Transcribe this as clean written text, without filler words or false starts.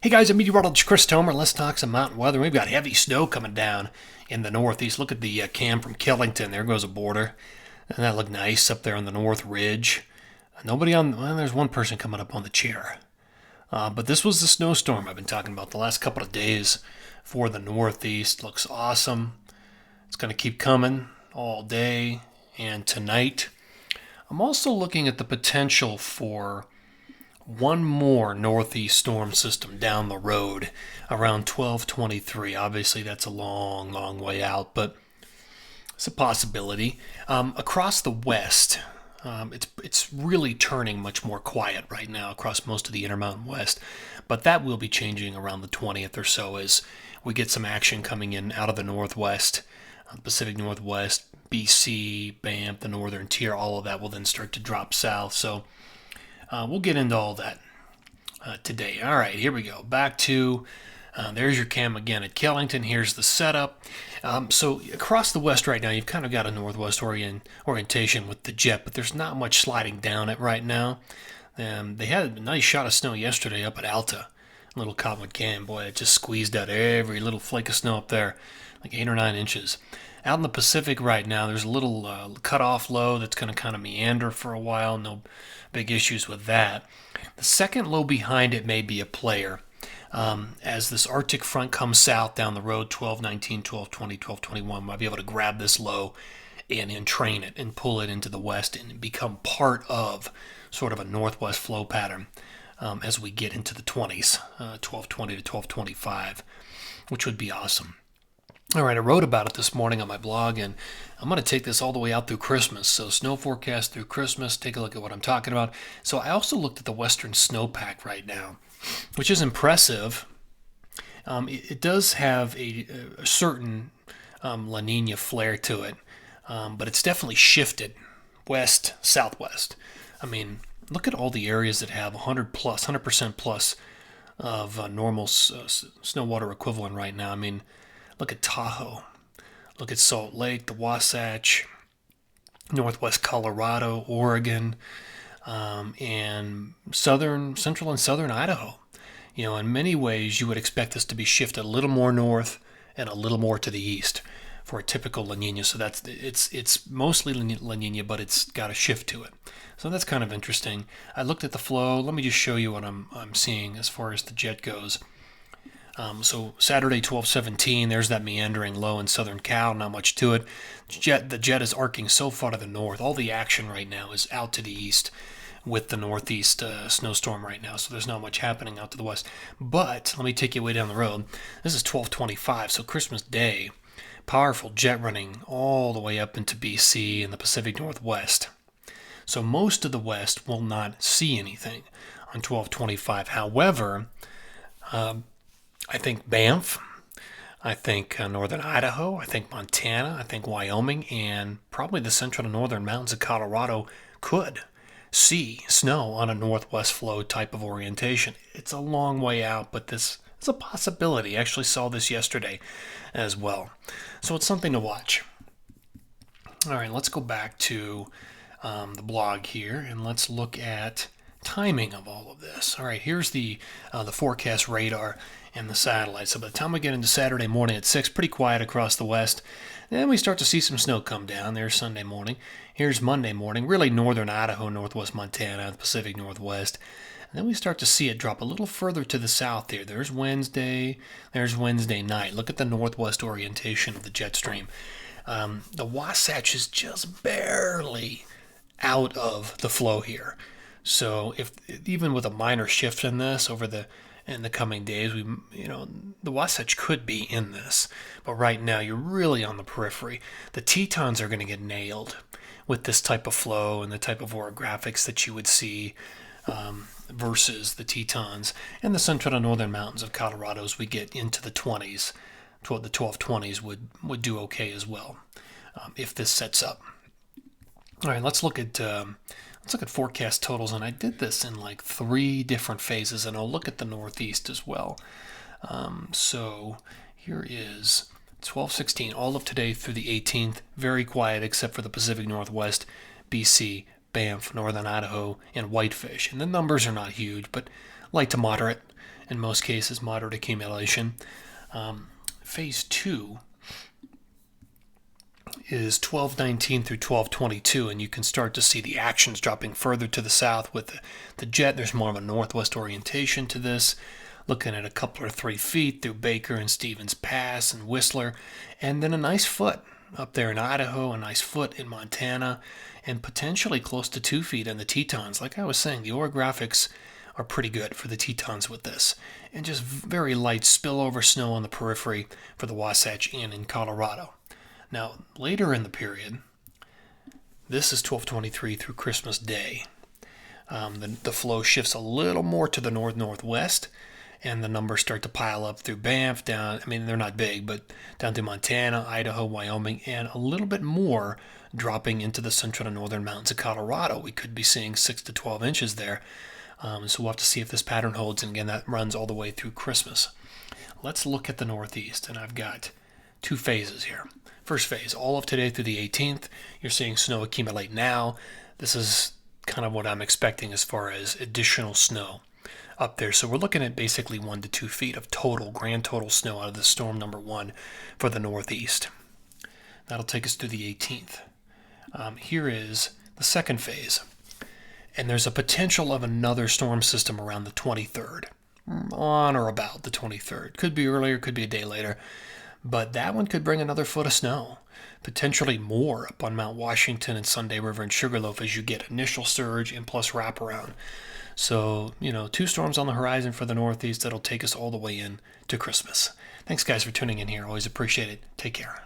Hey guys, I'm Meteorologist Chris Tomer. Let's talk some mountain weather. We've got heavy snow coming down in the northeast. Look at the cam from Killington. There goes a border. And that looked nice up there on the north ridge. Nobody on, well, there's one person coming up on the chair. But this was the snowstorm I've been talking about the last couple of days for the northeast. Looks awesome. It's going to keep coming all day and tonight. I'm also looking at the potential for one more northeast storm system down the road around 1223. Obviously, that's a long, long way out, but it's a possibility. Across the west, it's really turning much more quiet right now across most of the Intermountain West, but that will be changing around the 20th or so as we get some action coming in out of the northwest, Pacific Northwest, BC, Banff, the northern tier. All of that will then start to drop south. So we'll get into all that today. All right, here we go. Back to, there's your cam again at Killington. Here's the setup. So across the west right now, you've kind of got a northwest orientation with the jet, but there's not much sliding down it right now. They had a nice shot of snow yesterday up at Alta. Little Cottonwood Canyon, boy, it just squeezed out every little flake of snow up there, like 8 or 9 inches. Out in the Pacific right now, there's a little cutoff low that's going to kind of meander for a while. No big issues with that. The second low behind it may be a player. As this Arctic front comes south down the road, 1219, 1220, 1221, might be able to grab this low and entrain it and pull it into the west and become part of sort of a northwest flow pattern as we get into the 20s, 1220 to 1225, which would be awesome. All right, I wrote about it this morning on my blog, and I'm going to take this all the way out through Christmas. So snow forecast through Christmas, take a look at what I'm talking about. So I also looked at the western snowpack right now, which is impressive. It does have a certain La Nina flair to it, but it's definitely shifted west, southwest. I mean, look at all the areas that have 100% plus of normal snow water equivalent right now. I mean, look at Tahoe. Look at Salt Lake, the Wasatch, northwest Colorado, Oregon, and central and southern Idaho. You know, in many ways, you would expect this to be shifted a little more north and a little more to the east for a typical La Nina. So it's mostly La Nina, but it's got a shift to it. So that's kind of interesting. I looked at the flow. Let me just show you what I'm seeing as far as the jet goes. So Saturday, 1217, there's that meandering low in southern Cal, not much to it. The jet is arcing so far to the north. All the action right now is out to the east with the northeast snowstorm right now, so there's not much happening out to the west. But let me take you way down the road. This is 1225, so Christmas Day. Powerful jet running all the way up into BC and the Pacific Northwest. So most of the west will not see anything on 1225. However, I think Banff, I think northern Idaho, I think Montana, I think Wyoming, and probably the central and northern mountains of Colorado could see snow on a northwest flow type of orientation. It's a long way out, but this is a possibility. I actually saw this yesterday as well. So it's something to watch. All right, let's go back to the blog here, and let's look at timing of all of this. All right, here's the forecast radar and the satellite. So by the time we get into Saturday morning at 6, pretty quiet across the west. Then we start to see some snow come down. There's Sunday morning. Here's Monday morning, really northern Idaho, northwest Montana, the Pacific Northwest. And then we start to see it drop a little further to the south here. There's Wednesday night. Look at the northwest orientation of the jet stream. The Wasatch is just barely out of the flow here. So if even with a minor shift in this in the coming days, the Wasatch could be in this. But right now, you're really on the periphery. The Tetons are going to get nailed with this type of flow and the type of orographics that you would see versus the Tetons and the central and northern mountains of Colorado as we get into the 20s. The 1220s would do okay as well if this sets up. All right, let's look at forecast totals, and I did this in like 3 different phases, and I'll look at the Northeast as well. So here is 12/16, all of today through the 18th, very quiet except for the Pacific Northwest, BC, Banff, Northern Idaho, and Whitefish. And the numbers are not huge, but light to moderate in most cases, moderate accumulation. Phase 2 is 1219 through 1222, and you can start to see the actions dropping further to the south with the jet. There's more of a northwest orientation to this, looking at a couple or 3 feet through Baker and Stevens Pass and Whistler, and then a nice foot up there in Idaho, a nice foot in Montana, and potentially close to 2 feet in the Tetons. Like I was saying, the orographics are pretty good for the Tetons with this, and just very light spillover snow on the periphery for the Wasatch Inn in Colorado. Now, later in the period, this is 1223 through Christmas Day. The flow shifts a little more to the north-northwest, and the numbers start to pile up through Banff, down, I mean, they're not big, but down through Montana, Idaho, Wyoming, and a little bit more dropping into the central and northern mountains of Colorado. We could be seeing 6 to 12 inches there. So we'll have to see if this pattern holds, and again, that runs all the way through Christmas. Let's look at the northeast, and I've got 2 phases here. First phase, all of today through the 18th, you're seeing snow accumulate now. This is kind of what I'm expecting as far as additional snow up there. So we're looking at basically 1 to 2 feet of grand total snow out of the storm number 1 for the northeast. That'll take us through the 18th. Here is the second phase. And there's a potential of another storm system around the 23rd, on or about the 23rd. Could be earlier, could be a day later. But that one could bring another foot of snow, potentially more up on Mount Washington and Sunday River and Sugarloaf as you get initial surge and plus wraparound. So, 2 storms on the horizon for the Northeast that'll take us all the way in to Christmas. Thanks, guys, for tuning in here. Always appreciate it. Take care.